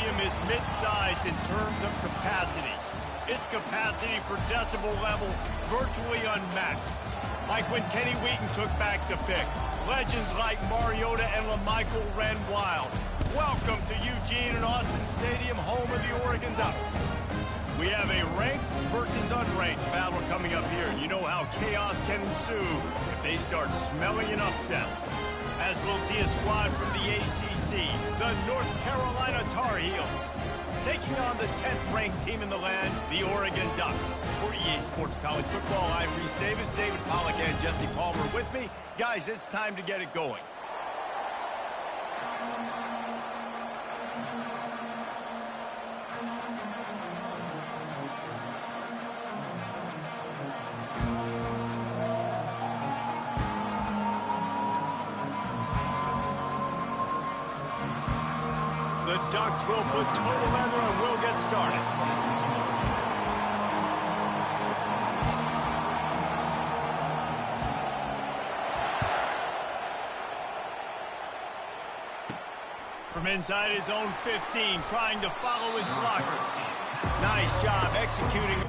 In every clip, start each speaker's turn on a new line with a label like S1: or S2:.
S1: stadium is mid-sized in terms of capacity. Its capacity for decibel level virtually unmatched. Like when Kenny Wheaton took back the pick. Legends like Mariota and LaMichael ran wild. Welcome to Eugene and Austin Stadium, home of the Oregon Ducks. We have a ranked versus unranked battle coming up here. You know how chaos can ensue if they start smelling an upset. As we'll see a squad from the ACC, the North Carolina Tar Heels, taking on the 10th ranked team in the land, the Oregon Ducks. For EA Sports College Football, I'm Reese Davis, David Pollack, and Jesse Palmer with me. Guys, it's time to get it going. The Ducks will put total leather and we'll get started. From inside his own 15, trying to follow his blockers. Nice job executing.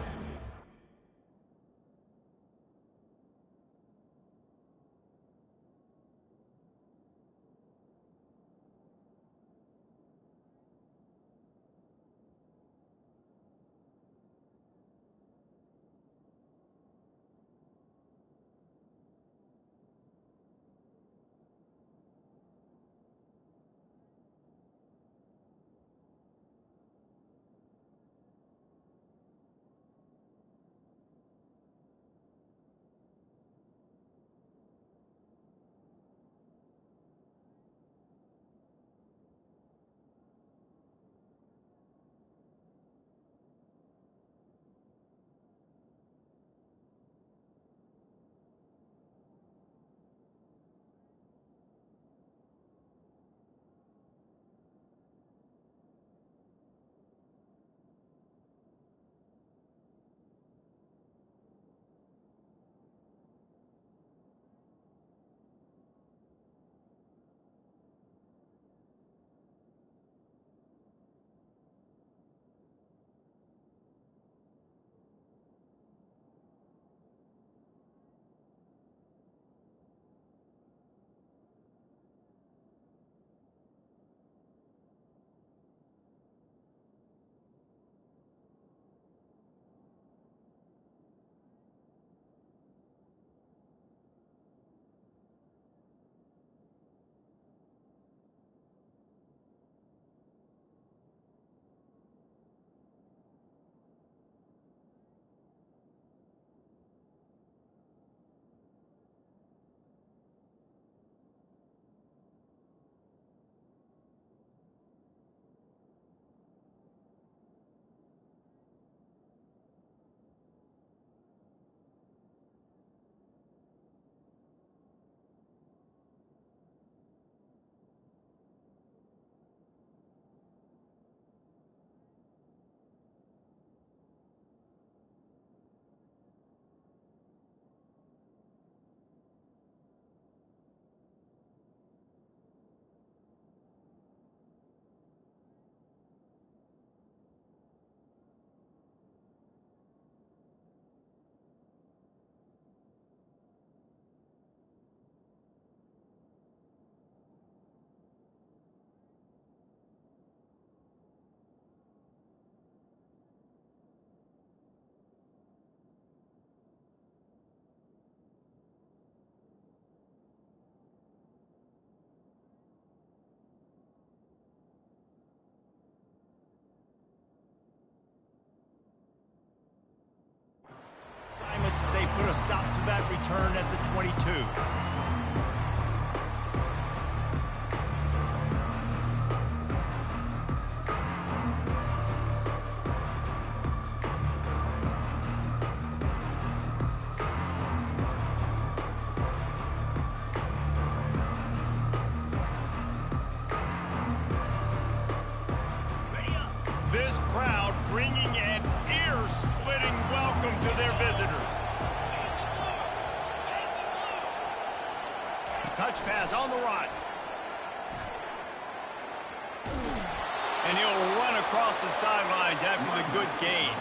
S1: As they put a stop to that return at the 22. This crowd bringing an ear-splitting welcome to their visitors. Touch pass on the run. And he'll run across the sidelines after the good gain.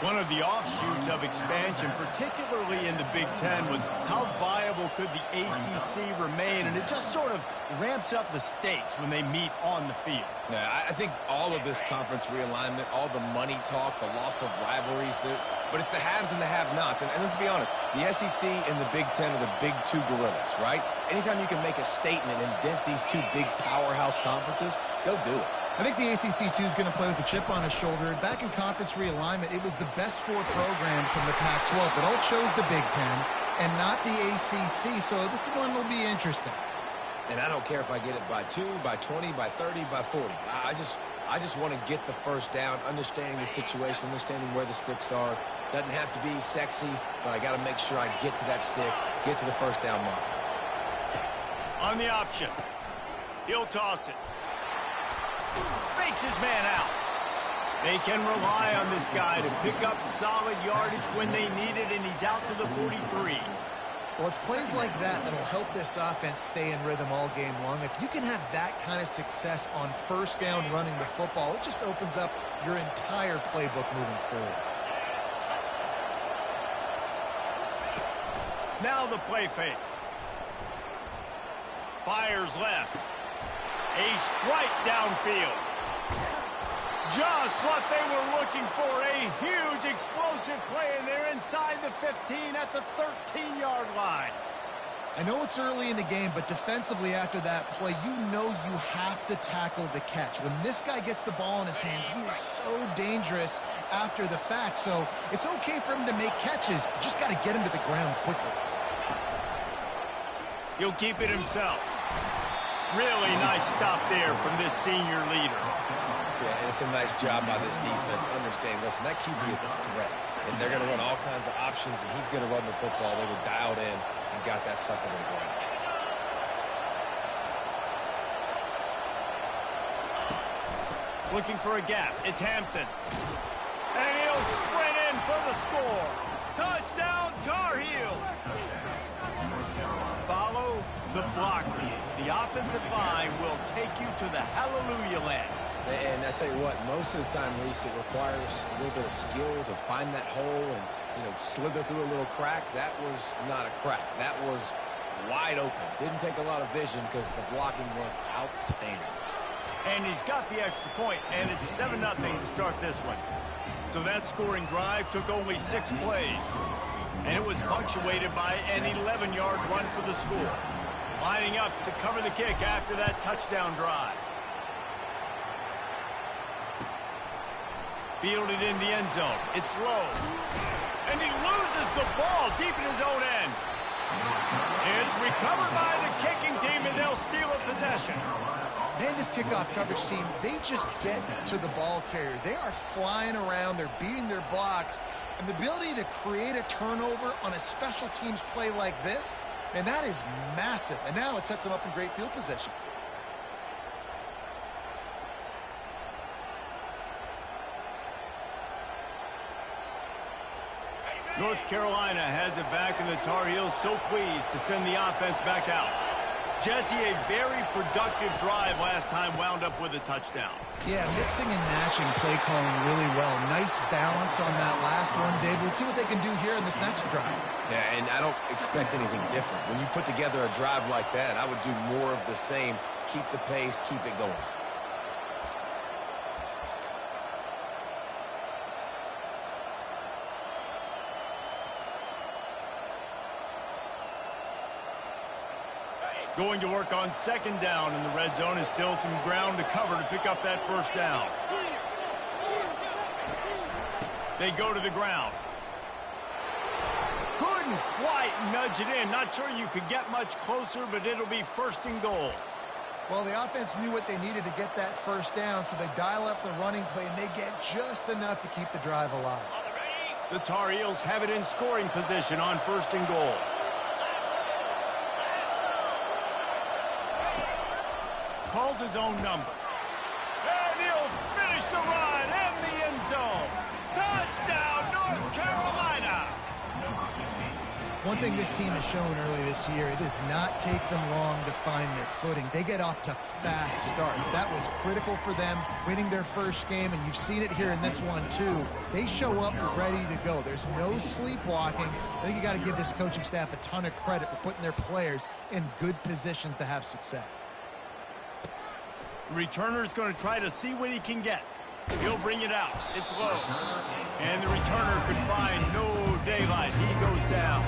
S1: One of the offshoots of expansion, particularly in the Big Ten, was how viable could the ACC remain, and it just sort of ramps up the stakes when they meet on the field.
S2: Yeah, I think all of this conference realignment, all the money talk, the loss of rivalries, but it's the haves and the have-nots. And let's be honest, the SEC and the Big Ten are the big two gorillas, right? Anytime you can make a statement and dent these two big powerhouse conferences, go do it.
S3: I think the ACC, too, is going to play with a chip on his shoulder. Back in conference realignment, it was the best 4 programs from the Pac-12 that all chose the Big Ten and not the ACC, so this one will be interesting.
S2: And I don't care if I get it by 2, by 20, by 30, by 40. I just want to get the first down, understanding the situation, understanding where the sticks are. Doesn't have to be sexy, but I got to make sure I get to that stick, get to the first down mark.
S1: On the option, he'll toss it. Fakes his man out. They can rely on this guy to pick up solid yardage when they need it, and he's out to the 43.
S3: Well, it's plays like that that'll help this offense stay in rhythm all game long. If you can have that kind of success on first down running the football, it just opens up your entire playbook moving forward.
S1: Now the play fake. Fires left. A strike downfield. Just what they were looking for. A huge explosive play, and they're inside the 15 at the 13-yard line.
S3: I know it's early in the game, but defensively after that play, you know you have to tackle the catch. When this guy gets the ball in his hands, he is so dangerous after the fact. So it's okay for him to make catches. You just got to get him to the ground quickly.
S1: He'll keep it himself. Really nice stop there from this senior leader.
S2: Yeah, and it's a nice job by this defense. Understand, listen, that QB is a threat. And they're going to run all kinds of options, and he's going to run the football. They were dialed in and got that sucker to the ground.
S1: Looking for a gap. It's Hampton. And he'll sprint in for the score. Touchdown, Tar Heels. Follow the blockers. The offensive line will take you to the hallelujah land.
S2: And I tell you what, most of the time, Reese, it requires a little bit of skill to find that hole and, slither through a little crack. That was not a crack. That was wide open. Didn't take a lot of vision because the blocking was outstanding.
S1: And he's got the extra point, and it's 7-0 to start this one. So that scoring drive took only 6 plays. And it was punctuated by an 11-yard run for the score. Lining up to cover the kick after that touchdown drive. Fielded in the end zone. It's low. And he loses the ball deep in his own end. It's recovered by the kicking team, and they'll steal a possession.
S3: Man, this kickoff coverage team, they just get to the ball carrier. They are flying around. They're beating their blocks. And the ability to create a turnover on a special teams play like this, and that is massive. And now it sets them up in great field position.
S1: North Carolina has it back, and the Tar Heels so pleased to send the offense back out. Jesse, a very productive drive last time wound up with a touchdown.
S3: Yeah, mixing and matching play calling really well. Nice balance on that last one, Dave. Let's see what they can do here in this next drive.
S2: Yeah, and I don't expect anything different. When you put together a drive like that, I would do more of the same. Keep the pace, keep it going.
S1: Going to work on second down in the red zone, is still some ground to cover to pick up that first down. They go to the ground. Couldn't quite nudge it in. Not sure you could get much closer, but it'll be first and goal.
S3: Well, the offense knew what they needed to get that first down, so they dial up the running play, and they get just enough to keep the drive alive.
S1: The Tar Heels have it in scoring position on first and goal. Calls his own number. And he'll finish the run in the end zone. Touchdown, North Carolina!
S3: One thing this team has shown early this year, it does not take them long to find their footing. They get off to fast starts. That was critical for them winning their first game, and you've seen it here in this one too. They show up ready to go. There's no sleepwalking. I think you got to give this coaching staff a ton of credit for putting their players in good positions to have success.
S1: Returner's going to try to see what he can get. He'll bring it out. It's low. And the returner could find no daylight. He goes down.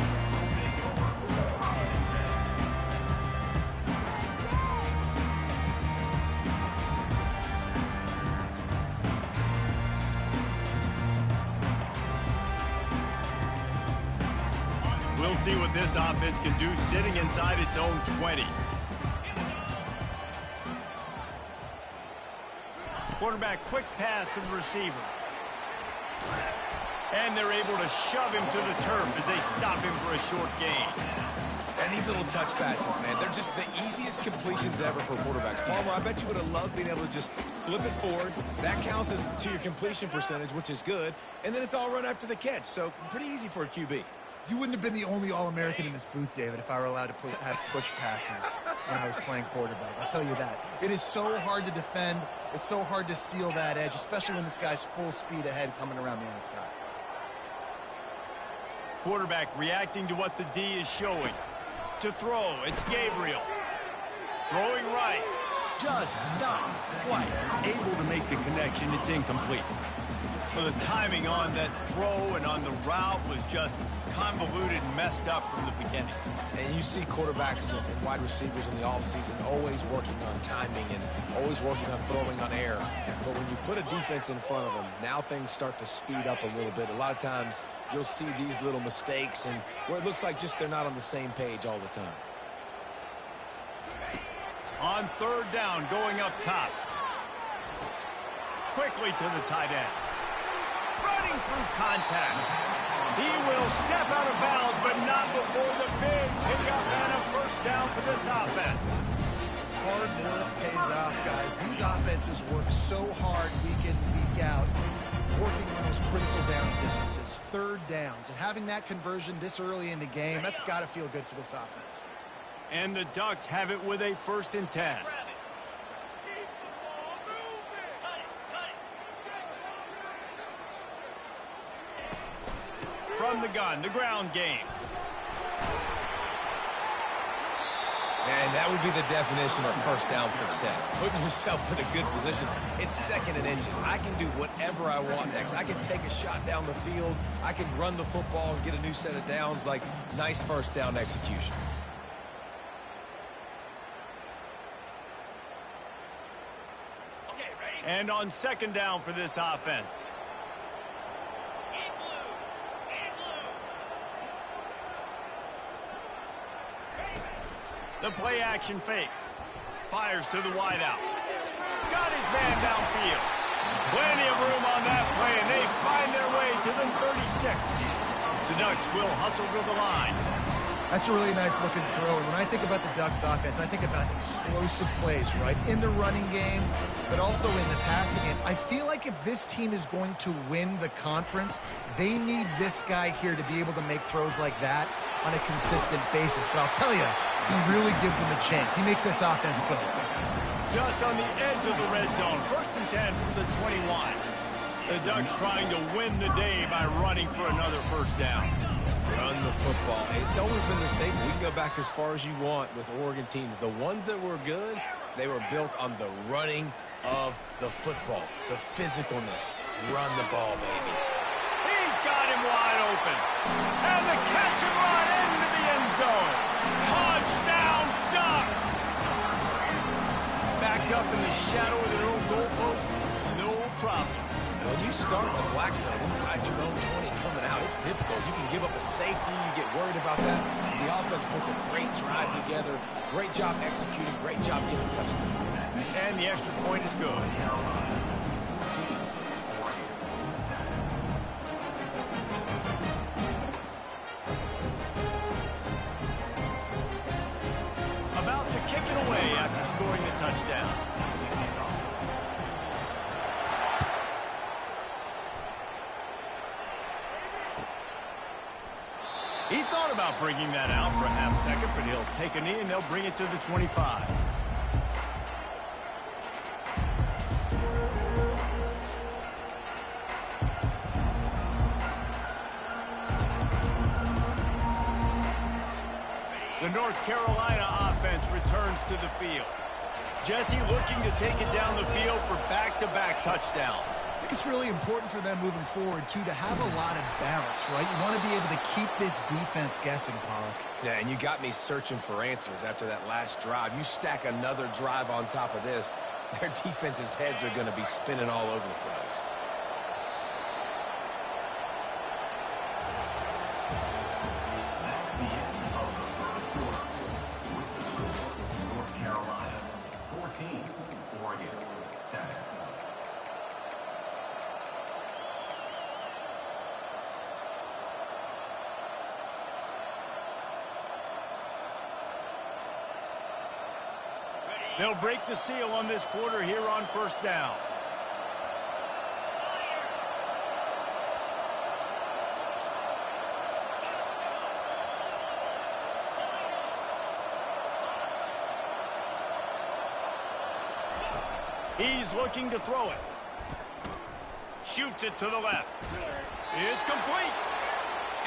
S1: We'll see what this offense can do sitting inside its own 20. Quarterback, quick pass to the receiver. And they're able to shove him to the turf as they stop him for a short gain.
S2: And these little touch passes, man, they're just the easiest completions ever for quarterbacks. Palmer, I bet you would have loved being able to just flip it forward. That counts as to your completion percentage, which is good. And then it's all run after the catch. So pretty easy for a QB.
S3: You wouldn't have been the only All-American in this booth, David, if I were allowed to have push passes when I was playing quarterback. I'll tell you that. It is so hard to defend. It's so hard to seal that edge, especially when this guy's full speed ahead coming around the outside.
S1: Quarterback reacting to what the D is showing. To throw, it's Gabriel. Throwing right. Just not quite able to make the connection. It's incomplete. Well, the timing on that throw and on the route was just convoluted and messed up from the beginning.
S2: And you see quarterbacks and wide receivers in the offseason always working on timing and always working on throwing on air. But when you put a defense in front of them, now things start to speed up a little bit. A lot of times you'll see these little mistakes and where it looks like just they're not on the same page all the time.
S1: On third down, going up top. Quickly to the tight end. Running through contact. He will step out of bounds, but not before the big pickup and a first down for this offense.
S3: Hard work pays off, guys. These offenses work so hard week in, week out, working on those critical down distances, third downs, and having that conversion this early in the game, that's got to feel good for this offense.
S1: And the Ducks have it with a 1st and 10. From the gun, the ground game.
S2: And that would be the definition of first down success. Putting yourself in a good position. It's 2nd and inches. I can do whatever I want next. I can take a shot down the field. I can run the football and get a new set of downs. Like, nice first down execution.
S1: And on 2nd down for this offense. The play action fake. Fires to the wideout. Got his man downfield. Plenty of room on that play, and they find their way to the 36. The Ducks will hustle to the line.
S3: That's a really nice looking throw. And when I think about the Ducks offense, I think about explosive plays, right? In the running game, but also in the passing game. I feel like if this team is going to win the conference, they need this guy here to be able to make throws like that on a consistent basis. But I'll tell you, he really gives them a chance. He makes this offense go.
S1: Just on the edge of the red zone. 1st and 10 from the 21. The Ducks trying to win the day by running for another first down.
S2: Run the football. It's always been the staple. We can go back as far as you want with Oregon teams. The ones that were good, they were built on the running of the football, the physicalness. Run the ball, baby.
S1: He's got him wide open. And the catch and run into the end zone. Touchdown, Ducks! Backed up in the shadow of their own goalpost, no problem.
S2: When you start the black zone inside your own 20 coming out, it's difficult. You can give up a safety. You get worried about that. The offense puts a great drive together. Great job executing. Great job getting a touchdown.
S1: And the extra point is good. About to kick it away after scoring the touchdown. He thought about bringing that out for a half second, but he'll take a knee and they'll bring it to the 25. The North Carolina offense returns to the field. Jesse looking to take it down the field for back-to-back touchdowns.
S3: I think it's really important for them moving forward, too, to have a lot of balance, right? You want to be able to keep this defense guessing, Pollock.
S2: Yeah, and you got me searching for answers after that last drive. You stack another drive on top of this, their defense's heads are going to be spinning all over the place.
S4: North Carolina 14, Oregon 7.
S1: They'll break the seal on this quarter here on first down. He's looking to throw it. Shoots it to the left. It's complete.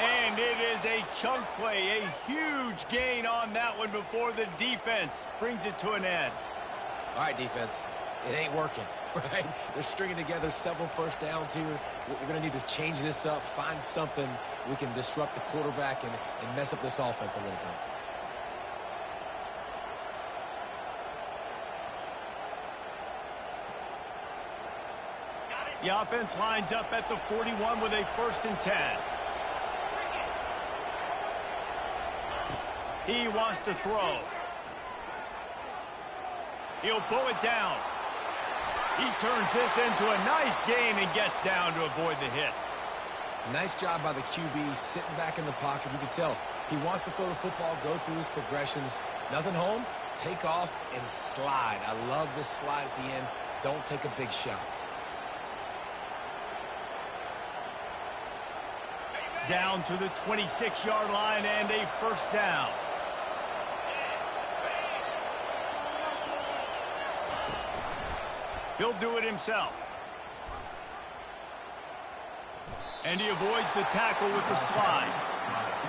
S1: And it is a chunk play, a huge gain on that one before the defense brings it to an end.
S2: All right, defense, it ain't working, right? They're stringing together several first downs here. We're going to need to change this up, find something we can disrupt the quarterback and mess up this offense a little bit.
S1: The offense lines up at the 41 with a 1st and 10. He wants to throw. He'll pull it down. He turns this into a nice gain and gets down to avoid the hit.
S2: Nice job by the QB, sitting back in the pocket. You can tell he wants to throw the football, go through his progressions. Nothing home, take off and slide. I love this slide at the end. Don't take a big shot.
S1: Down to the 26-yard line and a 1st down. He'll do it himself. And he avoids the tackle with the slide.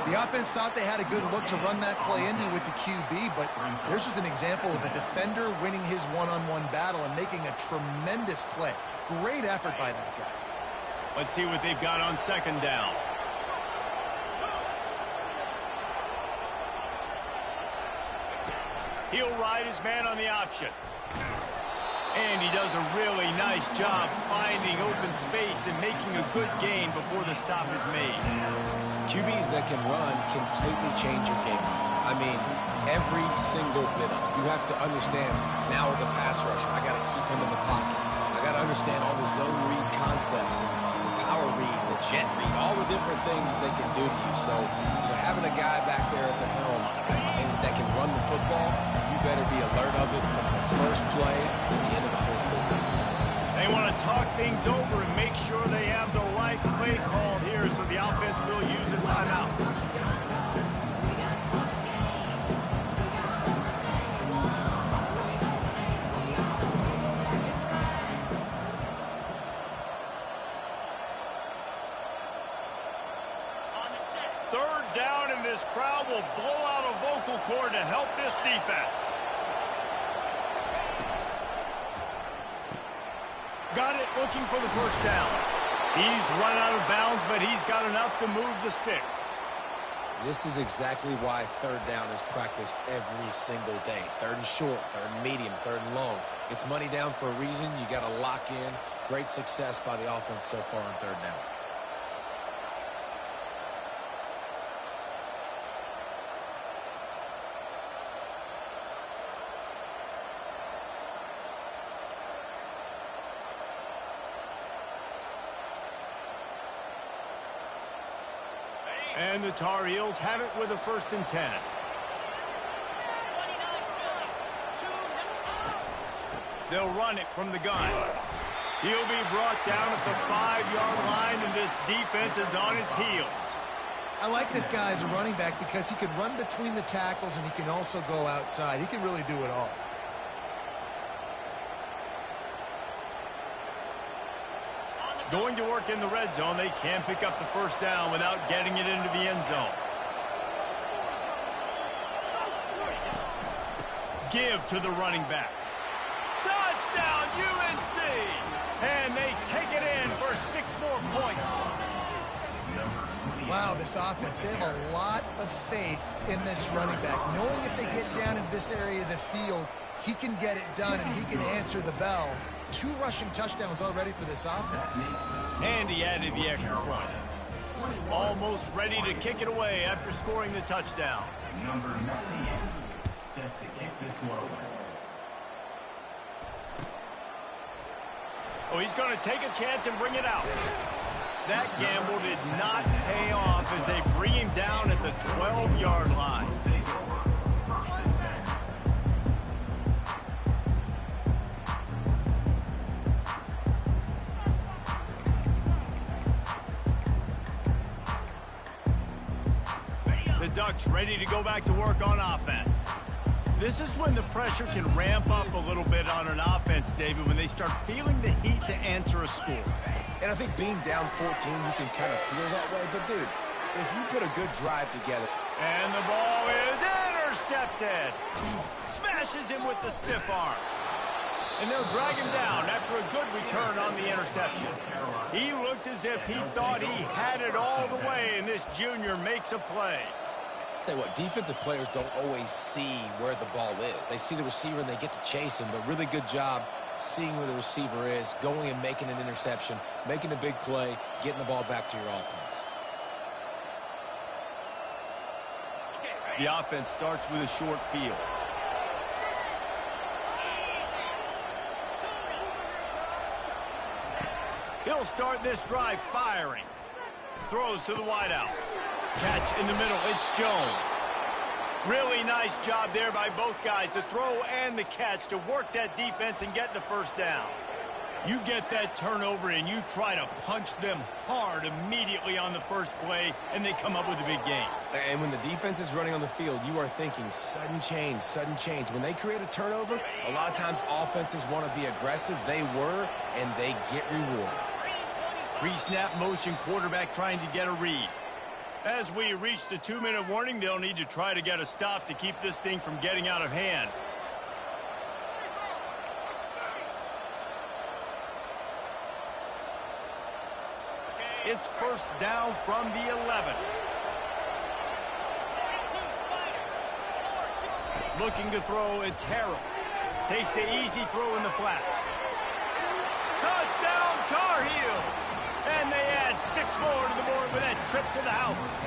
S3: The offense thought they had a good look to run that play into with the QB, but there's just an example of a defender winning his one-on-one battle and making a tremendous play. Great effort by that guy.
S1: Let's see what they've got on 2nd down. He'll ride his man on the option. And he does a really nice job finding open space and making a good gain before the stop is made.
S2: QBs that can run completely change your game. I mean, every single bit of it. You have to understand, now as a pass rusher, I got to keep him in the pocket. I got to understand all the zone read concepts and the power read, the jet read, all the different things they can do to you. So, having a guy back there at the helm that can run the football, you better be alert of it from the first play to the end of the 4th quarter.
S1: They want to talk things over and make sure they have the right play called here, so the offense will use a timeout. Third down, and this crowd will blow out a vocal cord to help this defense. Got it, looking for the 1st down. He's run out of bounds, but he's got enough to move the sticks.
S2: This is exactly why 3rd down is practiced every single day. 3rd and short, 3rd and medium, 3rd and long. It's money down for a reason. You got to lock in. Great success by the offense so far on 3rd down.
S1: And the Tar Heels have it with a 1st and 10. They'll run it from the gun. He'll be brought down at the 5-yard line, and this defense is on its heels.
S3: I like this guy as a running back because he can run between the tackles and he can also go outside. He can really do it all.
S1: Going to work in the red zone, they can pick up the first down without getting it into the end zone. Give to the running back. Touchdown, UNC! And they take it in for 6 more points.
S3: Wow, this offense, they have a lot of faith in this running back. Knowing if they get down in this area of the field, he can get it done and he can answer the bell. 2 rushing touchdowns already for this offense.
S1: And he added the extra point. Almost ready to kick it away after scoring the touchdown.
S4: Number 98, set to kick this one.
S1: Oh, he's going to take a chance and bring it out. That gamble did not pay off as they bring him down at the 12-yard line. The Ducks ready to go back to work on offense. This is when the pressure can ramp up a little bit on an offense, David, when they start feeling the heat to answer a score.
S2: And I think being down 14, you can kind of feel that way. But, dude, if you put a good drive together.
S1: And the ball is intercepted. Smashes him with the stiff arm. And they'll drag him down after a good return on the interception. He looked as if he thought he had it all the way, and this junior makes a play.
S2: Tell you what, defensive players don't always see where the ball is. They see the receiver and they get to chase him, but really good job seeing where the receiver is, going and making an interception, making a big play, getting the ball back to your offense.
S1: The offense starts with a short field. He'll start this drive firing. Throws to the wideout. Catch in the middle. It's Jones. Really nice job there by both guys, the throw and the catch, to work that defense and get the first down. You get that turnover and you try to punch them hard immediately on the first play, and they come up with a big gain.
S2: And when the defense is running on the field, you are thinking sudden change, sudden change. When they create a turnover, a lot of times offenses want to be aggressive. They were, and they get rewarded.
S1: Pre-snap motion, quarterback trying to get a read. As we reach the 2-minute warning, they'll need to try to get a stop to keep this thing from getting out of hand. It's first down from the 11. Looking to throw, it's Harrell. Takes the easy throw in the flat. Touchdown, Tar Heels! And they add 6 more to the board with that trip to the house.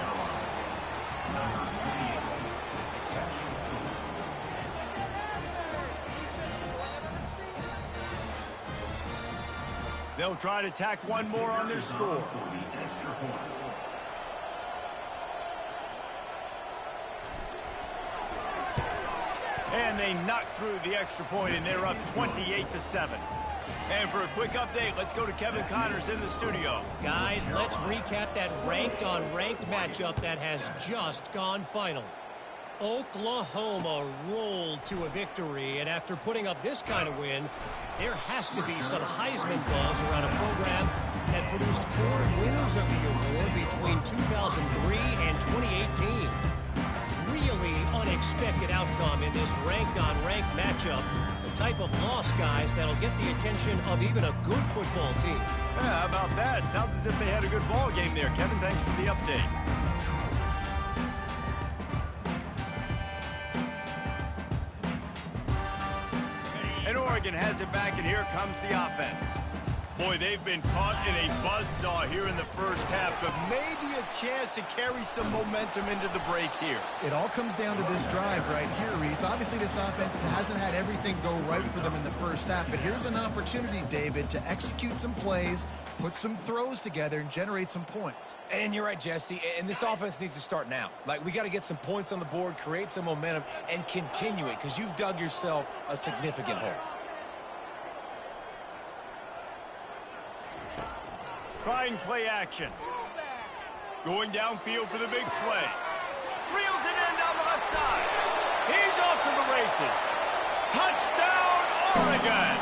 S1: They'll try to tack one more on their score. And they knock through the extra point, and they're up 28-7. And for a quick update, let's go to Kevin Connors in the studio.
S5: Guys, let's recap that ranked-on-ranked matchup that has just gone final. Oklahoma rolled to a victory, and after putting up this kind of win, there has to be some Heisman buzz around a program that produced 4 winners of the award between 2003 and 2018. Really unexpected outcome in this ranked-on-ranked matchup. The type of loss, guys, that'll get the attention of even a good football team.
S1: Yeah, how about that? Sounds as if they had a good ball game there. Kevin, thanks for the update. And Oregon has it back, and here comes the offense. Boy, they've been caught in a buzzsaw here in the first half, but maybe a chance to carry some momentum into the break here.
S3: It all comes down to this drive right here, Reese. Obviously, this offense hasn't had everything go right for them in the first half, but here's an opportunity, David, to execute some plays, put some throws together, and generate some points.
S2: And you're right, Jesse, and this offense needs to start now. Like, we got to get some points on the board, create some momentum, and continue it, because you've dug yourself a significant hole.
S1: Trying play action. Going downfield for the big play. Reels it in down the left side. He's off to the races. Touchdown, Oregon!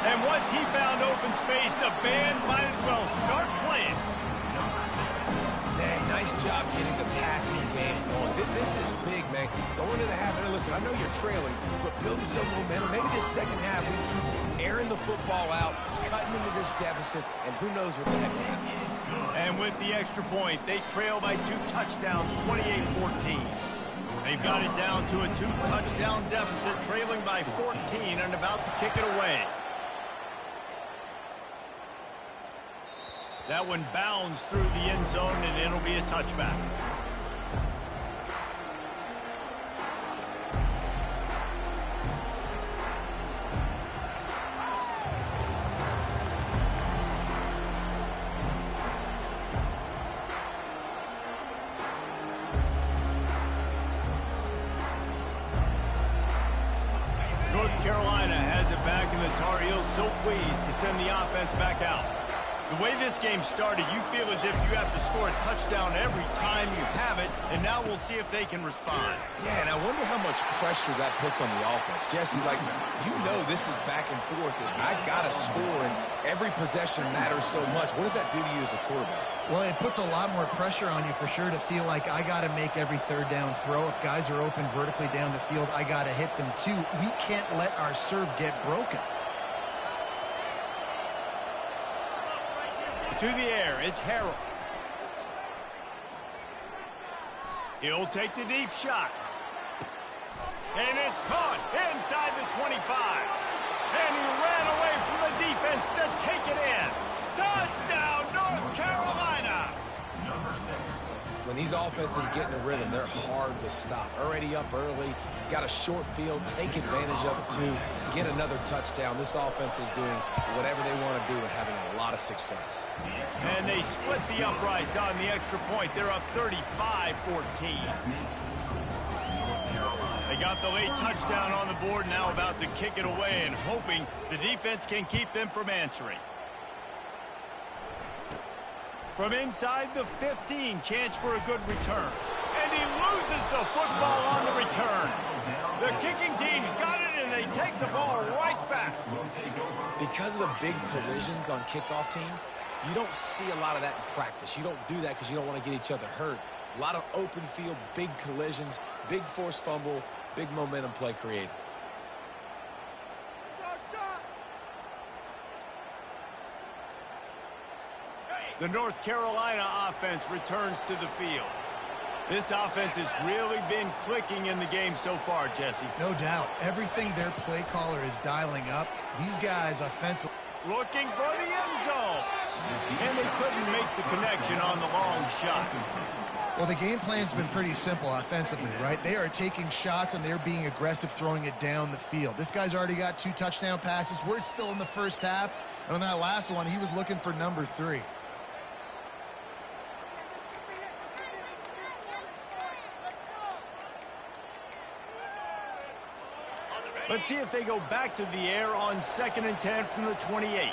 S1: And once he found open space, the band might as well start playing.
S2: Man, nice job getting the passing game going. This is big, man. Going into the half, and listen, I know you're trailing, but building some momentum. Maybe this second half, we keep airing the football out, cutting into this deficit, and who knows what the heck will happen.
S1: And with the extra point, they trail by 2 touchdowns, 28-14. They've got it down to a 2-touchdown deficit, trailing by 14 and about to kick it away. That one bounds through the end zone, and it'll be a touchback. North Carolina has it back, and the Tar Heels so pleased to send the offense back out. The way this game started, you feel as if you have to score a touchdown every time you have it, and now we'll see if they can respond.
S2: Yeah, and I wonder how much pressure that puts on the offense. Jesse, like, you know this is back and forth, and I got to score, and every possession matters so much. What does that do to you as a quarterback?
S3: Well, it puts a lot more pressure on you for sure to feel like I got to make every third down throw. If guys are open vertically down the field, I got to hit them too. We can't let our serve get broken.
S1: To the air, it's Harrell. He'll take the deep shot. And it's caught inside the 25. And he ran away from the defense to take it in. Touchdown, North Carolina!
S2: When these offenses get in a rhythm, they're hard to stop. Already up early, got a short field, take advantage of it too, get another touchdown. This offense is doing whatever they want to do and having a lot of success.
S1: And they split the uprights on the extra point. They're up 35-14. They got the late touchdown on the board, now about to kick it away and hoping the defense can keep them from answering. From inside the 15, chance for a good return. And he loses the football on the return. The kicking team's got it, and they take the ball right back.
S2: Because of the big collisions on kickoff team, you don't see a lot of that in practice. You don't do that because you don't want to get each other hurt. A lot of open field, big collisions, big forced fumble, big momentum play created.
S1: The North Carolina offense returns to the field. This offense has really been clicking in the game so far, Jesse.
S3: No doubt. Everything their play caller is dialing up. These guys offensively.
S1: Looking for the end zone. And they couldn't make the connection on the long shot.
S3: Well, the game plan's been pretty simple offensively, right? They are taking shots, and they're being aggressive, throwing it down the field. This guy's already got 2 touchdown passes. We're still in the first half. And on that last one, he was looking for number 3.
S1: Let's see if they go back to the air on 2nd and 10 from the 28.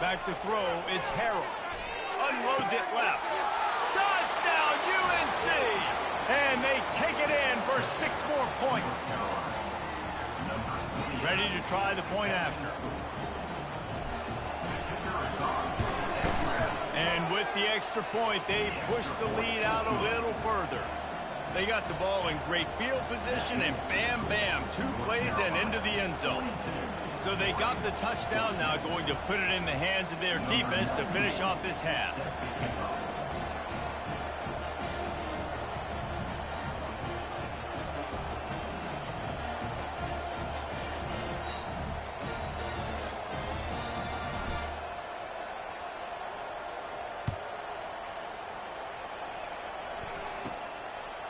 S1: Back to throw, it's Harrell. Unloads it left. Touchdown, UNC! And they take it in for 6 more points. Ready to try the point after. And with the extra point, they push the lead out a little further. They got the ball in great field position, and bam, bam, 2 plays and into the end zone. So they got the touchdown, now going to put it in the hands of their defense to finish off this half.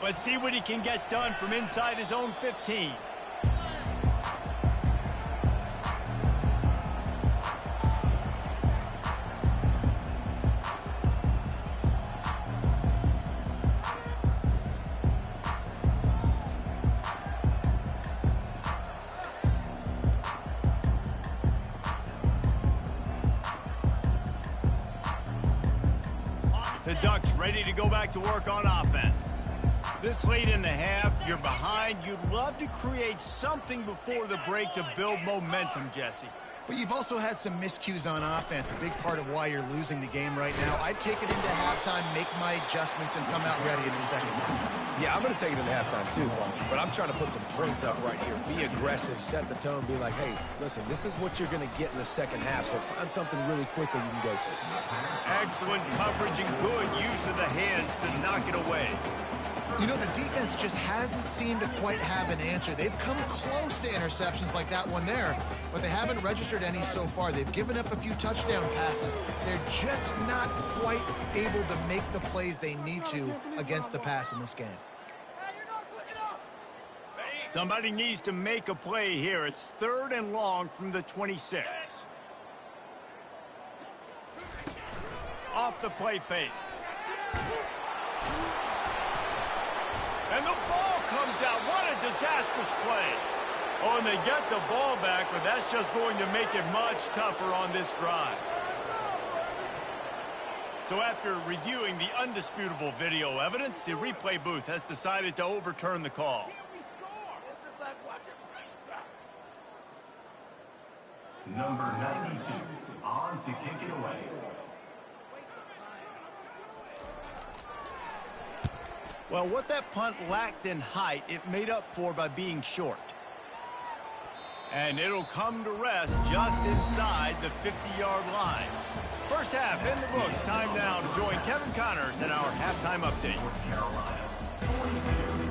S1: Let's see what he can get done from inside his own 15. The Ducks ready to go back to work on offense. This late in the half, you're behind. You'd love to create something before the break to build momentum, Jesse.
S3: But you've also had some miscues on offense, a big part of why you're losing the game right now. I'd take it into halftime, make my adjustments, and come out ready in the second half.
S2: Yeah, I'm going to take it into halftime too, Paul. But I'm trying to put some points up right here. Be aggressive, set the tone, be like, hey, listen, this is what you're going to get in the second half, so find something really quickly you can go to.
S1: Excellent coverage and good use of the hands to knock it away.
S3: You know, the defense just hasn't seemed to quite have an answer. They've come close to interceptions like that one there, but they haven't registered any so far. They've given up a few touchdown passes. They're just not quite able to make the plays they need to against the pass in this game.
S1: Somebody needs to make a play here. It's 3rd and long from the 26. Off the play fake. And the ball comes out. What a disastrous play. Oh, and they get the ball back, but that's just going to make it much tougher on this drive. So after reviewing the undisputable video evidence, the replay booth has decided to overturn the call.
S4: Number 92, on to kick it away.
S1: Well, what that punt lacked in height, it made up for by being short. And it'll come to rest just inside the 50-yard line. First half in the books. Time now to join Kevin Connors in our halftime update.
S4: Carolina, 42.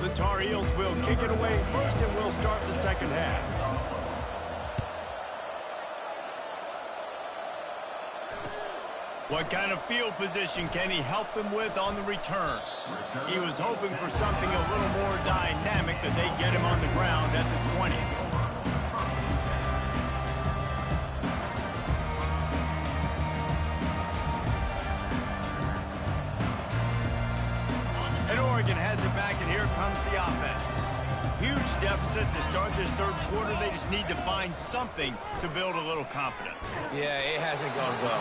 S1: The Tar Heels will kick it away first, and we'll start the second half. What kind of field position can he help them with on the return? He was hoping for something a little more dynamic, but they get him on the ground at the 20. And Oregon has it back, and here comes the offense. Huge deficit to start this third quarter. They just need to find something to build a little confidence.
S2: Yeah, it hasn't gone well.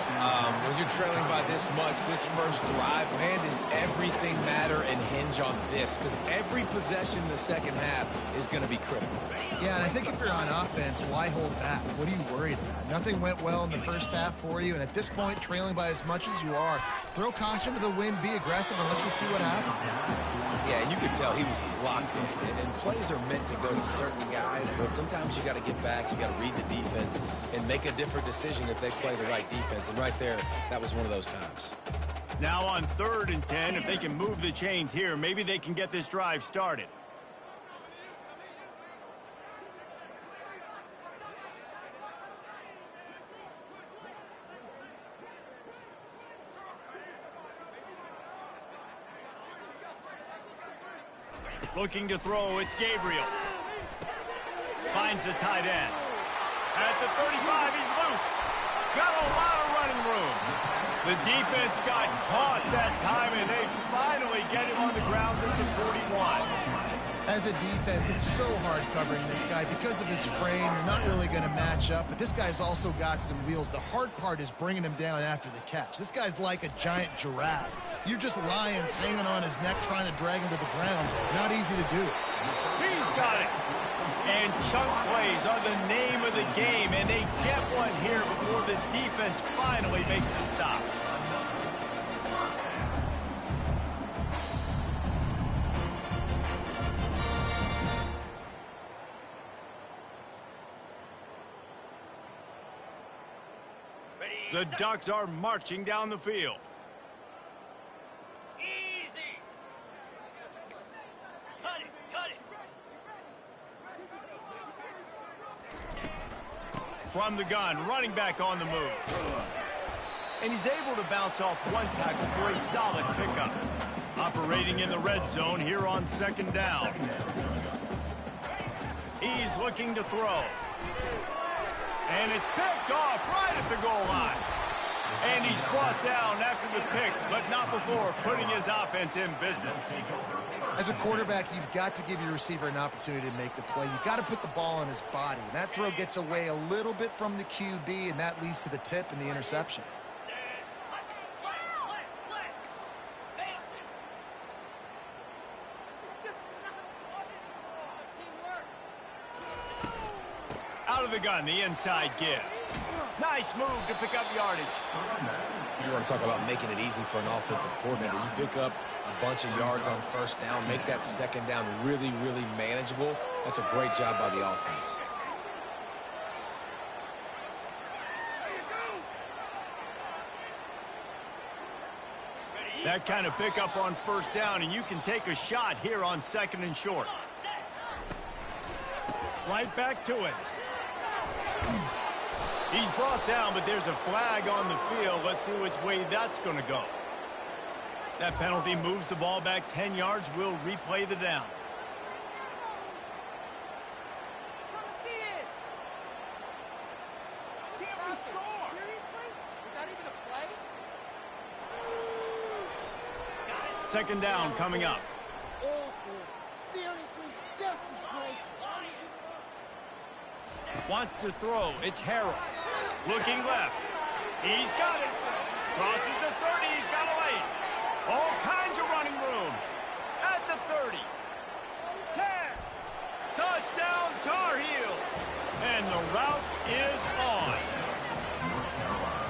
S2: When you're trailing by this much, this first drive, man, does everything matter and hinge on this? Because every possession in the second half is going to be critical.
S3: Yeah, and I think if you're on offense, why hold back? What are you worried about? Nothing went well in the first half for you, and at this point, trailing by as much as you are, throw caution to the wind, be aggressive, and let's just see what happens.
S2: Yeah, you could tell he was locked in. And plays are meant to go to certain guys, but sometimes you got to get back, you got to read the defense, and make a different decision if they play the right defense. And right there, that was one of those times.
S1: Now on 3rd and 10, if they can move the chains here, maybe they can get this drive started. Looking to throw, it's Gabriel. Finds the tight end. At the 35, he's loose. Got a lot of running room. The defense got caught that time, and they finally get him on the ground at the 41.
S3: As a defense, it's so hard covering this guy. Because of his frame, you're not really going to match up, but this guy's also got some wheels. The hard part is bringing him down after the catch. This guy's like a giant giraffe. You're just lions hanging on his neck trying to drag him to the ground. Not easy to do.
S1: He's got it. And chunk plays are the name of the game, and they get one here before the defense finally makes the stop. The Ducks are marching down the field.
S6: Easy. Cut it, cut it.
S1: From the gun, running back on the move. And he's able to bounce off one tackle for a solid pickup. Operating in the red zone here on 2nd down. He's looking to throw. And it's picked off right at the goal line. And he's brought down after the pick, but not before putting his offense in business.
S3: As a quarterback, you've got to give your receiver an opportunity to make the play. You've got to put the ball on his body. And that throw gets away a little bit from the QB, and that leads to the tip and the interception.
S1: Out of the gun, the inside give. Nice move to pick up yardage.
S2: You want to talk about making it easy for an offensive coordinator. You pick up a bunch of yards on first down, make that second down really, really manageable. That's a great job by the offense.
S1: That kind of pickup on first down, and you can take a shot here on 2nd and short. Right back to it. He's brought down, but there's a flag on the field. Let's see which way that's going to go. That penalty moves the ball back 10 yards. We'll replay the down.
S6: Can't we score? Seriously? Is that even a play?
S1: 2nd down coming up.
S6: Awful. Seriously, just disgraceful.
S1: Wants to throw. It's Harrell. Looking left. He's got it. Crosses the 30. He's got a lane. All kinds of running room. At the 30. 10. Touchdown Tar Heels. And the route is on.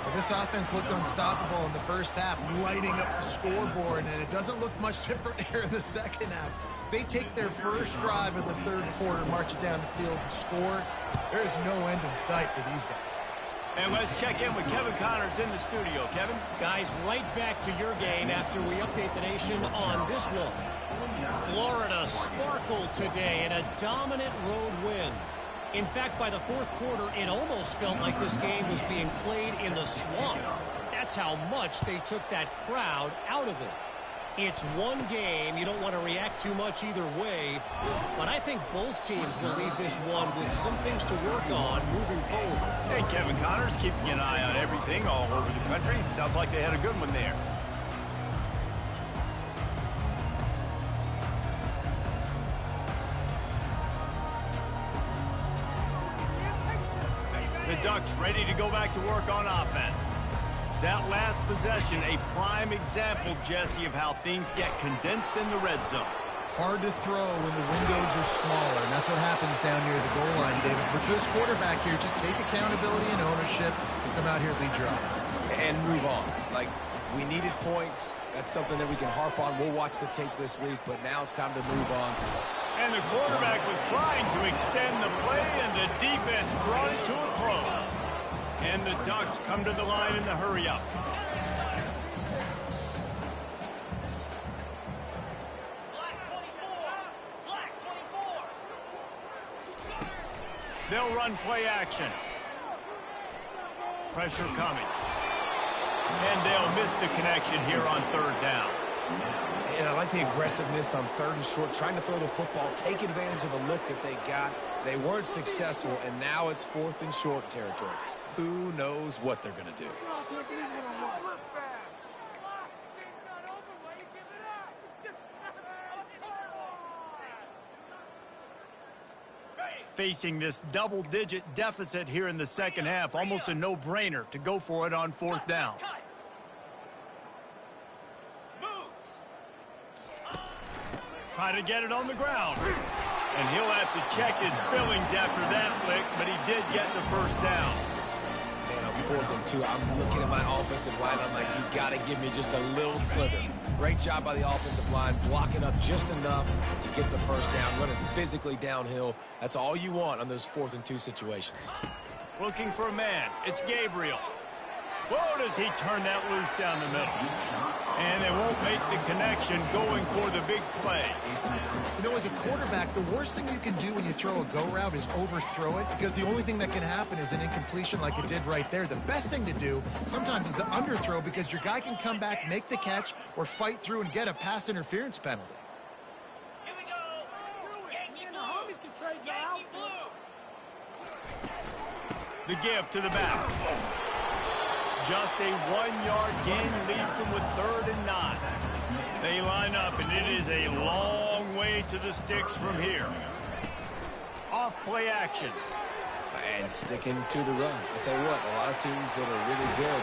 S3: Well, this offense looked unstoppable in the first half, lighting up the scoreboard, and it doesn't look much different here in the second half. They take their first drive of the third quarter, march it down the field, and score. There is no end in sight for these guys.
S1: And let's check in with Kevin Connors in the studio. Kevin?
S5: Guys, right back to your game after we update the nation on this one. Florida sparkled today in a dominant road win. In fact, by the fourth quarter, it almost felt like this game was being played in the swamp. That's how much they took that crowd out of it. It's one game. You don't want to react too much either way. But I think both teams will leave this one with some things to work on moving forward.
S1: Hey, Kevin Connors keeping an eye on everything all over the country. Sounds like they had a good one there. The Ducks ready to go back to work on offense. That last possession, a prime example, Jesse, of how things get condensed in the red zone.
S3: Hard to throw when the windows are smaller, and that's what happens down near the goal line, David. But for this quarterback here, just take accountability and ownership and come out here and lead your offense.
S2: And move on. Like, we needed points. That's something that we can harp on. We'll watch the tape this week, but now it's time to move on.
S1: And the quarterback was trying to extend the play, and the defense brought it to a close. And the Ducks come to the line in the hurry-up. They'll run play action. Pressure coming. And they'll miss the connection here on 3rd down.
S2: And I like the aggressiveness on 3rd and short, trying to throw the football, take advantage of a look that they got. They weren't successful, and now it's 4th and short territory. Who knows what they're going to do?
S1: Facing this double-digit deficit here in the second half, almost a no-brainer to go for it on 4th down. Try to get it on the ground. And he'll have to check his fillings after that flick, but he did get the first down.
S2: Man, on 4th and 2, I'm looking at my offensive line. I'm like, you got to give me just a little slither. Great job by the offensive line, blocking up just enough to get the first down, running physically downhill. That's all you want on those 4th and 2 situations.
S1: Looking for a man. It's Gabriel. Whoa, does he turn that loose down the middle. And they won't make the connection going for the big play.
S3: You know, as a quarterback, the worst thing you can do when you throw a go route is overthrow it, because the only thing that can happen is an incompletion like it did right there. The best thing to do sometimes is to underthrow, because your guy can come back, make the catch, or fight through and get a pass interference penalty.
S6: Here we go. Yankee Blue. Homies can trade your outfit.
S1: The give to the back. Just a 1-yard gain leaves them with 3rd and 9. They line up, and it is a long way to the sticks from here. Off play action.
S2: And sticking to the run. I'll tell you what, a lot of teams that are really good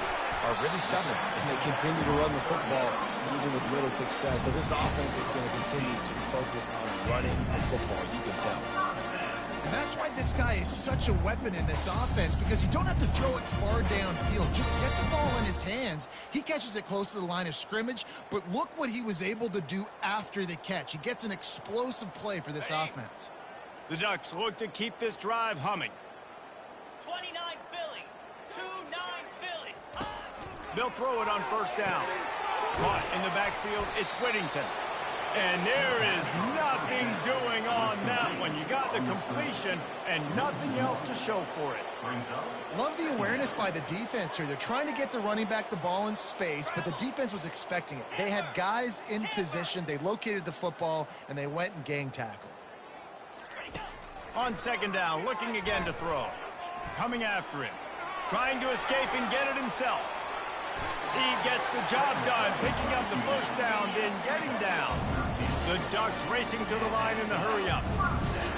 S2: are really stubborn, and they continue to run the football even with little success. So this offense is going to continue to focus on running the football, you can tell.
S3: And that's why this guy is such a weapon in this offense, because you don't have to throw it far downfield. Just get the ball in his hands. He catches it close to the line of scrimmage, but look what he was able to do after the catch. He gets an explosive play for this offense.
S1: The Ducks look to keep this drive humming.
S6: 29 Philly. 2-9 Philly.
S1: They'll throw it on 1st down. Caught in the backfield, it's Whittington. And there is nothing doing on that one. You got the completion and nothing else to show for it.
S3: Love the awareness by the defense here. They're trying to get the running back the ball in space, but the defense was expecting it. They had guys in position. They located the football, and they went and gang tackled.
S1: On 2nd down, looking again to throw. Coming after him. Trying to escape and get it himself. He gets the job done, picking up the 1st down, then getting down. The Ducks racing to the line in the hurry-up.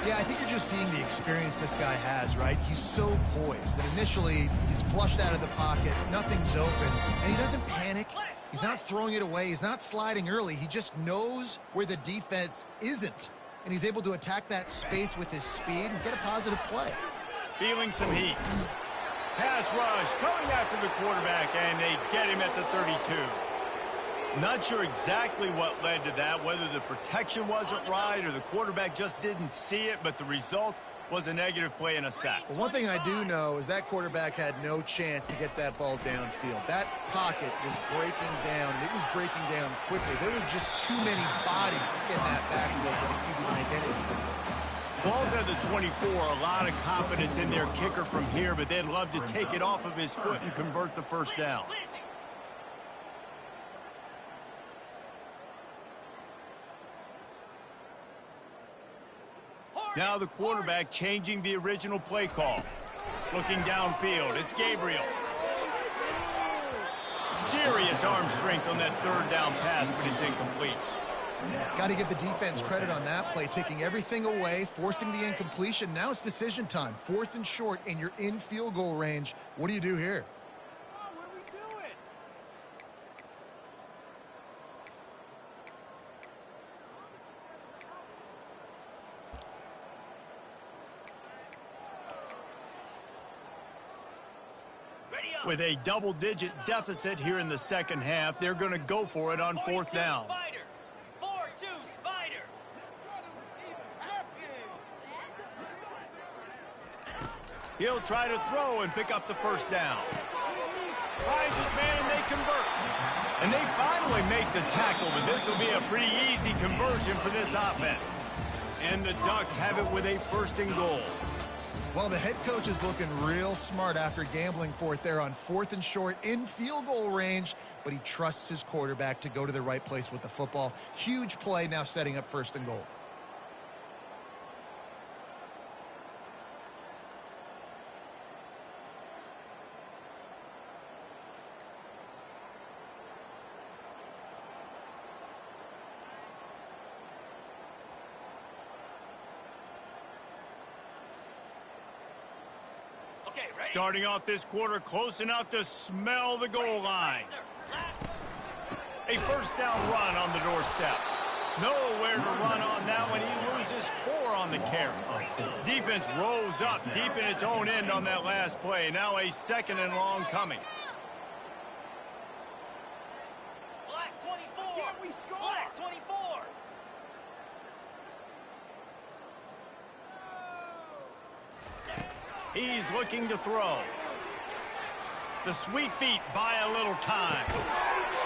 S3: Yeah, I think you're just seeing the experience this guy has, right? He's so poised that initially he's flushed out of the pocket, nothing's open, and he doesn't panic. He's not throwing it away. He's not sliding early. He just knows where the defense isn't, and he's able to attack that space with his speed and get a positive play.
S1: Feeling some heat. Pass rush coming after the quarterback, and they get him at the 32. Not sure exactly what led to that, whether the protection wasn't right or the quarterback just didn't see it, but the result was a negative play and a sack.
S3: Well, one thing I do know is that quarterback had no chance to get that ball downfield. That pocket was breaking down, and it was breaking down quickly. There were just too many bodies in that backfield for the QB to make anything.
S1: Ball's at the 24, a lot of confidence in their kicker from here, but they'd love to take it off of his foot and convert the 1st down. Now the quarterback changing the original play call. Looking downfield, it's Gabriel. Serious arm strength on that 3rd down pass, but it's incomplete.
S3: Got to give the defense credit on that play, taking everything away, forcing the incompletion. Now it's decision time. 4th and short, and you're in field goal range. What do you do here?
S6: What are we doing?
S1: With a double-digit deficit here in the 2nd half, they're going to go for it on 4th down.
S6: Spider. 4-2 Spider.
S1: He'll try to throw and pick up the 1st down. Finds his man, and they convert. And they finally make the tackle, but this will be a pretty easy conversion for this offense. And the Ducks have it with a 1st and goal.
S3: Well, the head coach is looking real smart after gambling for it there on 4th and short in field goal range, but he trusts his quarterback to go to the right place with the football. Huge play now setting up 1st and goal.
S1: Starting off this quarter close enough to smell the goal line. A 1st down run on the doorstep. Nowhere to run on that one. He loses 4 on the carry. Defense rose up deep in its own end on that last play. Now a 2nd and long coming.
S6: Black 24. Can't we score? Black 24.
S1: He's looking to throw. The sweet feet buy a little time.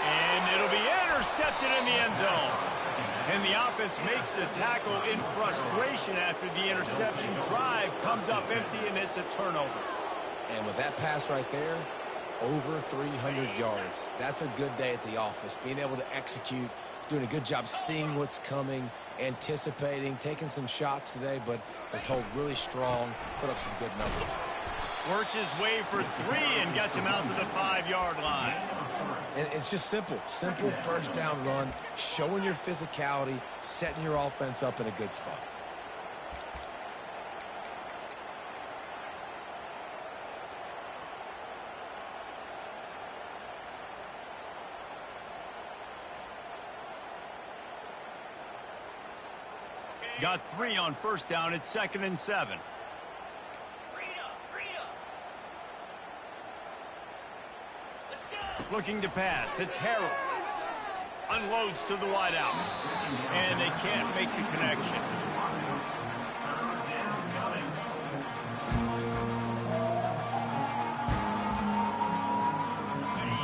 S1: And it'll be intercepted in the end zone. And the offense makes the tackle in frustration after the interception. Drive comes up empty, and it's a turnover.
S2: And with that pass right there, over 300 yards. That's a good day at the office. Being able to execute, doing a good job seeing what's coming, anticipating, taking some shots today, but has held really strong, put up some good numbers.
S1: Works his way for 3 and gets him out to the 5-yard line.
S2: And it's just simple first down run, showing your physicality, setting your offense up in a good spot.
S1: Got 3 on first down. It's 2nd and 7. Looking to pass. It's Harold. Unloads to the wideout. And they can't make the connection.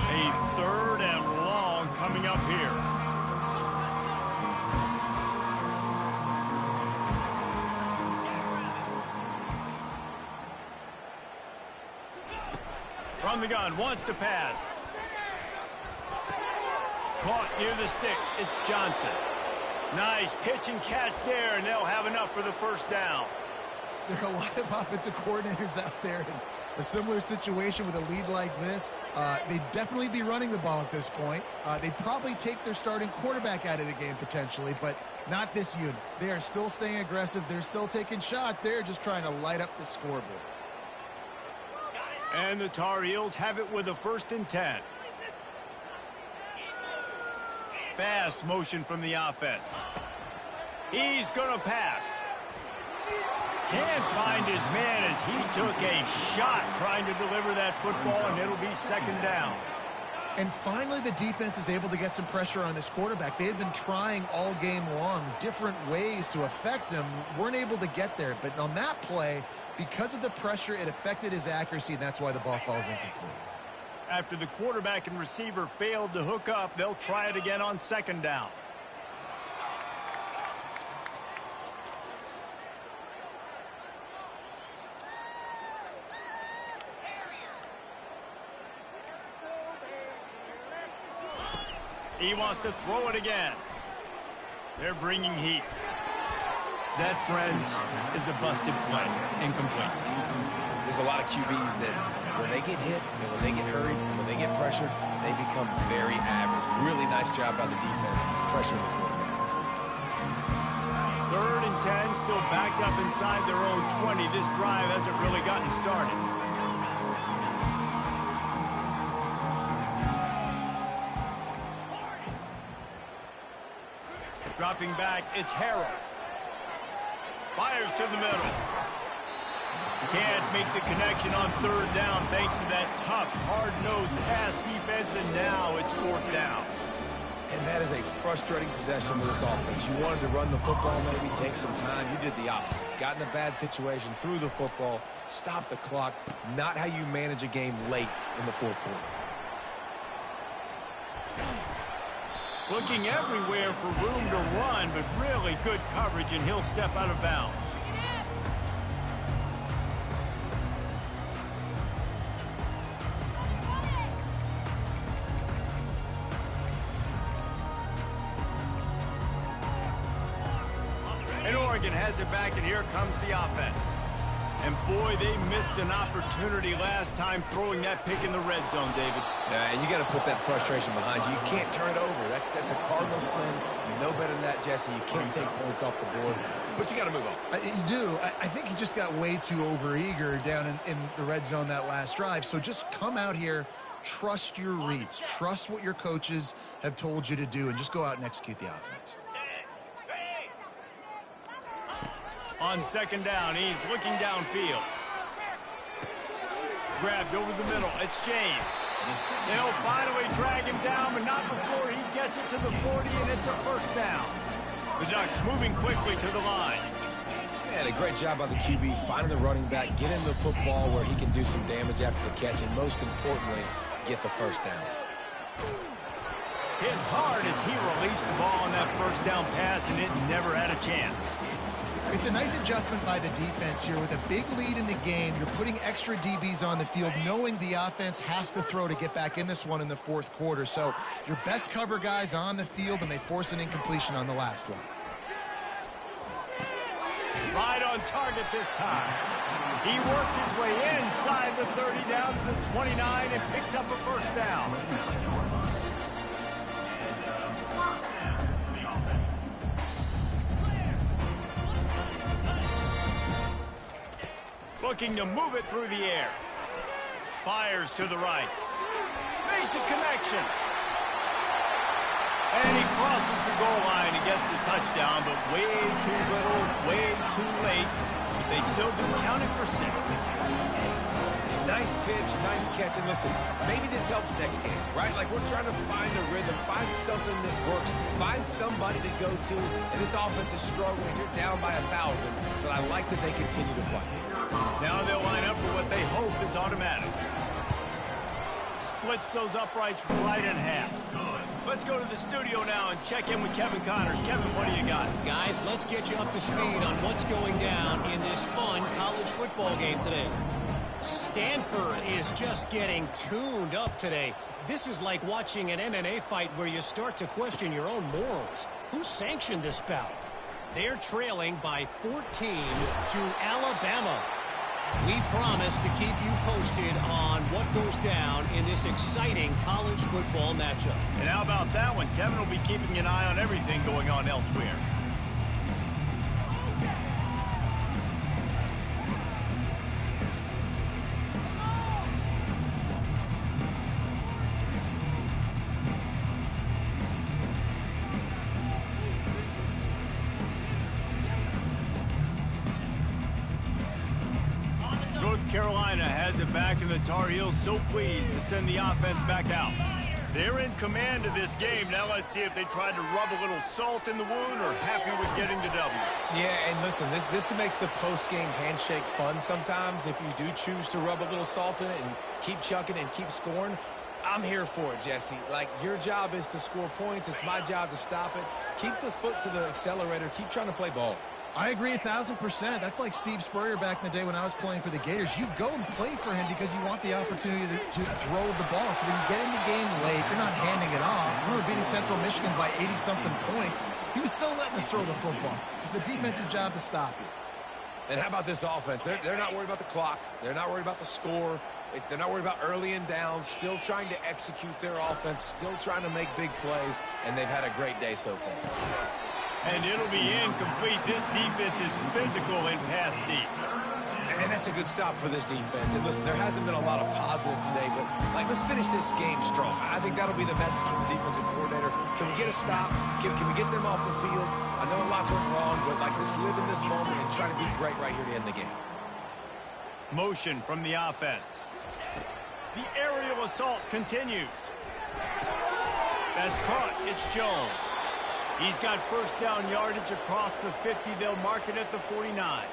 S1: A 3rd and long coming up here. From the gun, wants to pass. Caught near the sticks. It's Johnson. Nice pitch and catch there, and they'll have enough for the first down.
S3: There are a lot of offensive coordinators out there in a similar situation with a lead like this. They'd definitely be running the ball at this point. They'd probably take their starting quarterback out of the game potentially, but not this unit. They are still staying aggressive. They're still taking shots. They're just trying to light up the scoreboard.
S1: And the Tar Heels have it with a 1st and 10. Fast motion from the offense. He's going to pass. Can't find his man as he took a shot trying to deliver that football, and it'll be 2nd down.
S3: And finally, the defense is able to get some pressure on this quarterback. They had been trying all game long different ways to affect him. Weren't able to get there. But on that play, because of the pressure, it affected his accuracy, and that's why the ball falls incomplete.
S1: After the quarterback and receiver failed to hook up, they'll try it again on 2nd down. He wants to throw it again. They're bringing heat. That, friends, is a busted play. Incomplete.
S2: There's a lot of QBs that when they get hit and when they get hurried and when they get pressured, they become very average. Really nice job by the defense pressuring the quarterback.
S1: 3rd and 10, still backed up inside their own 20. This drive hasn't really gotten started. Dropping back, it's Harold. Fires to the middle. Can't make the connection on 3rd down thanks to that tough, hard-nosed pass defense, and now it's 4th down.
S2: And that is a frustrating possession for this offense. You wanted to run the football, maybe take some time. You did the opposite. Got in a bad situation, threw the football, stopped the clock. Not how you manage a game late in the 4th quarter.
S1: Looking everywhere for room to run, but really good coverage, and he'll step out of bounds. And Oregon has it back, and here comes the offense. And boy, they missed an opportunity last time throwing that pick in the red zone, David.
S2: And you got to put that frustration behind you. You can't turn it over. That's a cardinal sin. You know better than that, Jesse. You can't take points off the board, but you got to move on.
S3: You do. I think he just got way too overeager down in the red zone that last drive. So just come out here, trust your reads, trust what your coaches have told you to do, and just go out and execute the offense.
S1: On 2nd down, he's looking downfield. Grabbed over the middle. It's James. They'll finally drag him down, but not before he gets it to the 40, and it's a 1st down. The Ducks moving quickly to the line.
S2: And a great job by the QB finding the running back, getting the football where he can do some damage after the catch, and most importantly, get the 1st down.
S1: Hit hard as he released the ball on that 1st down pass, and it never had a chance.
S3: It's a nice adjustment by the defense here. With a big lead in the game, you're putting extra DBs on the field, knowing the offense has to throw to get back in this one in the 4th quarter. So your best cover guys on the field, and they force an incompletion on the last one.
S1: Right on target this time. He works his way inside the 30 down to the 29 and picks up a first down. Looking to move it through the air. Fires to the right. Makes a connection. And he crosses the goal line and gets the touchdown, but way too little, way too late. They still do count it for 6.
S2: Nice pitch, nice catch. And listen, maybe this helps next game, right? Like we're trying to find a rhythm, find something that works, find somebody to go to. And this offense is struggling. You're down by 1,000, but I like that they continue to fight.
S1: Now they'll line up for what they hope is automatic. Splits those uprights right in half. Let's go to the studio now and check in with Kevin Connors. Kevin, what do you got?
S5: Guys, let's get you up to speed on what's going down in this fun college football game today. Stanford is just getting tuned up today. This is like watching an MMA fight where you start to question your own morals. Who sanctioned this bout? They're trailing by 14 to Alabama. We promise to keep you posted on what goes down in this exciting college football matchup.
S1: And how about that one? Kevin will be keeping an eye on everything going on elsewhere. Carolina has it back, and the Tar Heels so pleased to send the offense back out. They're in command of this game. Now let's see if they tried to rub a little salt in the wound or happy with getting the W.
S2: Yeah, and listen, this makes the post-game handshake fun sometimes. If you do choose to rub a little salt in it and keep chucking and keep scoring, I'm here for it, Jesse. Like, your job is to score points. It's my job to stop it. Keep the foot to the accelerator. Keep trying to play ball.
S3: I agree 1,000%. That's like Steve Spurrier back in the day when I was playing for the Gators. You go and play for him because you want the opportunity to throw the ball. So when you get in the game late, you're not handing it off. We were beating Central Michigan by 80-something points. He was still letting us throw the football. It's the defense's job to stop you.
S2: And how about this offense? They're not worried about the clock. They're not worried about the score. They're not worried about early and down. Still trying to execute their offense. Still trying to make big plays. And they've had a great day so far.
S1: And it'll be incomplete. This defense is physical and pass deep.
S2: And that's a good stop for this defense. And listen, there hasn't been a lot of positive today, but let's finish this game strong. I think that'll be the message from the defensive coordinator. Can we get a stop? Can we get them off the field? I know a lot's went wrong, but let's live in this moment and try to be great right here to end the game.
S1: Motion from the offense. The aerial assault continues. That's caught. It's Jones. He's got first down yardage across the 50. They'll mark it at the 49.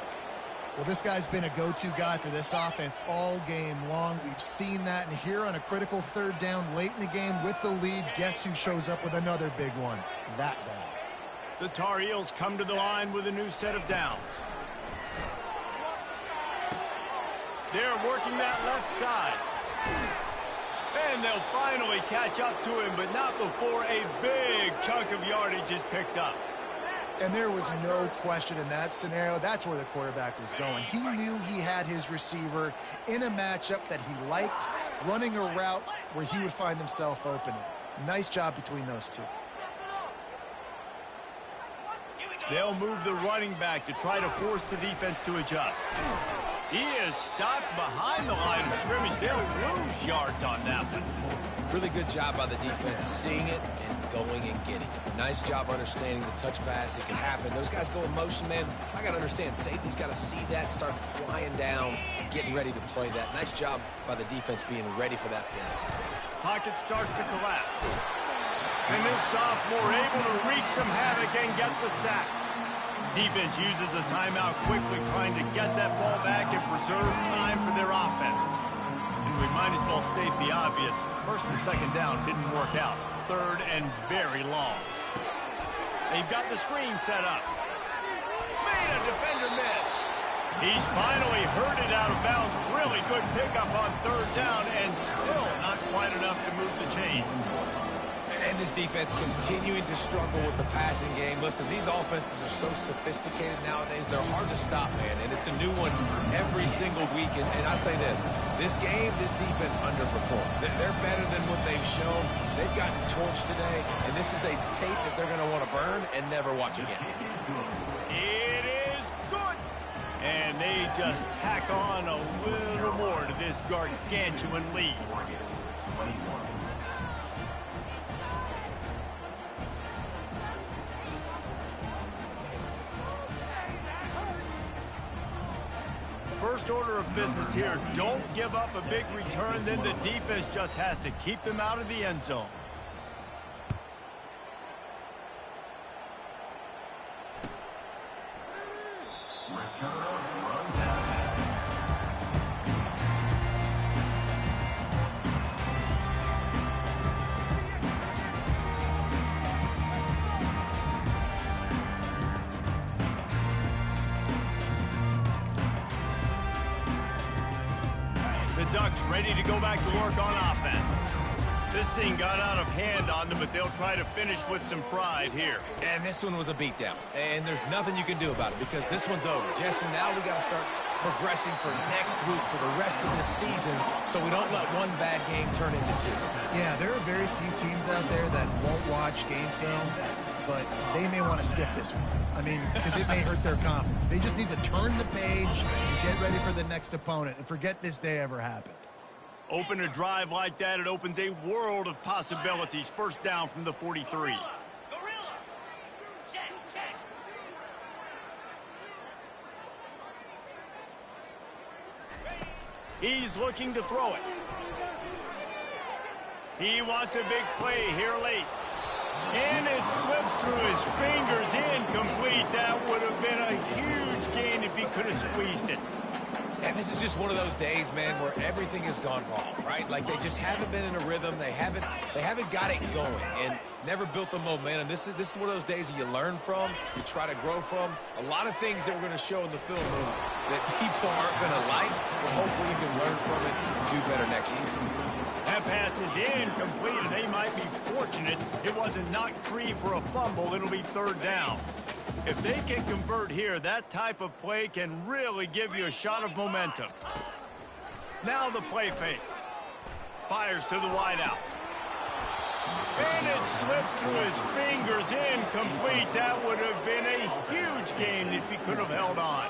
S3: Well, this guy's been a go-to guy for this offense all game long. We've seen that, and here on a critical third down late in the game with the lead, guess who shows up with another big one? That guy.
S1: The Tar Heels come to the line with a new set of downs. They're working that left side. And they'll finally catch up to him, but not before a big chunk of yardage is picked up.
S3: And there was no question in that scenario. That's where the quarterback was going. He knew he had his receiver in a matchup that he liked, running a route where he would find himself open. Nice job between those two.
S1: They'll move the running back to try to force the defense to adjust. He is stopped behind the line of scrimmage. They'll lose yards on that one.
S2: Really good job by the defense, seeing it and going and getting it. Nice job understanding the touch pass. It can happen. Those guys go in motion, man. I got to understand, safety's got to see that, start flying down, getting ready to play that. Nice job by the defense being ready for that play.
S1: Pocket starts to collapse. And this sophomore able to wreak some havoc and get the sack. Defense uses a timeout quickly, trying to get that ball back and preserve time for their offense. And we might as well state the obvious. First and second down didn't work out. Third and very long. They've got the screen set up. Made a defender miss. He's finally herded out of bounds. Really good pickup on third down, and still not quite enough to move the chains.
S2: And And this defense continuing to struggle with the passing game. Listen, these offenses are so sophisticated nowadays. They're hard to stop, man. And it's a new one every single week. And I say this game, this defense underperformed. They're better than what they've shown. They've gotten torched today. And this is a tape that they're going to want to burn and never watch again.
S1: It is good. And they just tack on a little more to this gargantuan lead. First order of business here, don't give up a big return, then the defense just has to keep them out of the end zone. The Ducks ready to go back to work on offense. This thing got out of hand on them, but they'll try to finish with some pride here.
S2: And this one was a beatdown. And there's nothing you can do about it because this one's over. Jesse, now we got to start progressing for next week for the rest of this season so we don't let one bad game turn into two.
S3: Yeah, there are very few teams out there that won't watch game film, but they may want to skip this one. I mean, because it may hurt their confidence. They just need to turn the page and get ready for the next opponent and forget this day ever happened.
S1: Open a drive like that, it opens a world of possibilities. First down from the 43.
S6: Gorilla. Check, check.
S1: He's looking to throw it. He wants a big play here late. And it slips through his fingers, incomplete. That would have been a huge gain if he could have squeezed it.
S2: And this is just one of those days, man, where everything has gone wrong, right? Like they just haven't been in a rhythm. They haven't got it going and never built the momentum. This is one of those days that you learn from, you try to grow from. A lot of things that we're going to show in the film that people aren't going to like, but hopefully you can learn from it and do better next year.
S1: That pass is incomplete, and they might be fortunate it wasn't knocked free for a fumble. It'll be third down. If they can convert here, that type of play can really give you a shot of momentum. Now the play fake. Fires to the wideout. And it slips through his fingers, incomplete. That would have been a huge gain if he could have held on.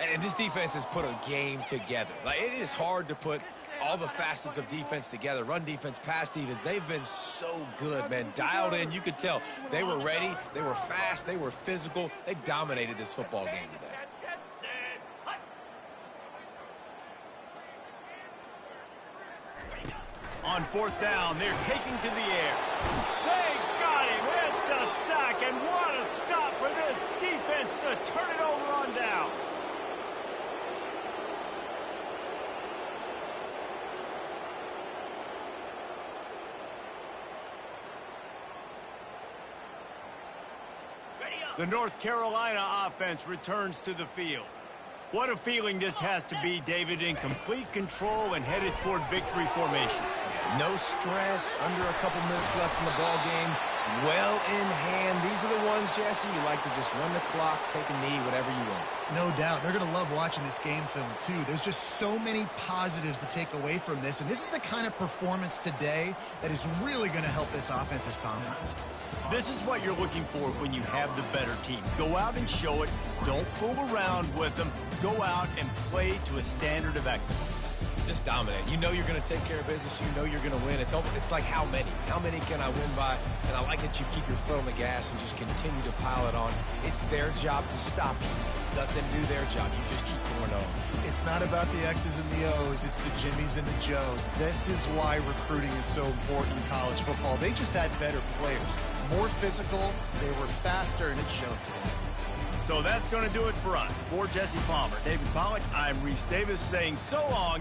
S2: And this defense has put a game together. Like, it is hard to put all the facets of defense together. Run defense, pass defense. They've been so good, man. Dialed in. You could tell they were ready. They were fast. They were physical. They dominated this football game today.
S1: On fourth down, they're taking to the air. They got him. It's a sack, and what a stop for this defense to turn it over on downs. The North Carolina offense returns to the field. What a feeling this has to be, David, in complete control and headed toward victory formation.
S2: No stress, under a couple minutes left in the ball game, well in hand. These are the ones, Jesse, you like to just run the clock, take a knee, whatever you want.
S3: No doubt. They're going to love watching this game film, too. There's just so many positives to take away from this, and this is the kind of performance today that is really going to help this offense's confidence.
S1: This is what you're looking for when you have the better team. Go out and show it. Don't fool around with them. Go out and play to a standard of excellence.
S2: Just dominate. You know you're going to take care of business. You know you're going to win. It's like how many? How many can I win by? And I like that you keep your foot on the gas and just continue to pile it on. It's their job to stop you. Let them do their job. You just keep going on.
S3: It's not about the X's and the O's. It's the Jimmies and the Joes. This is why recruiting is so important in college football. They just had better players. More physical. They were faster, and it showed today.
S1: So that's going to do it for us. For Jesse Palmer, David Pollack, I'm Reese Davis saying so long.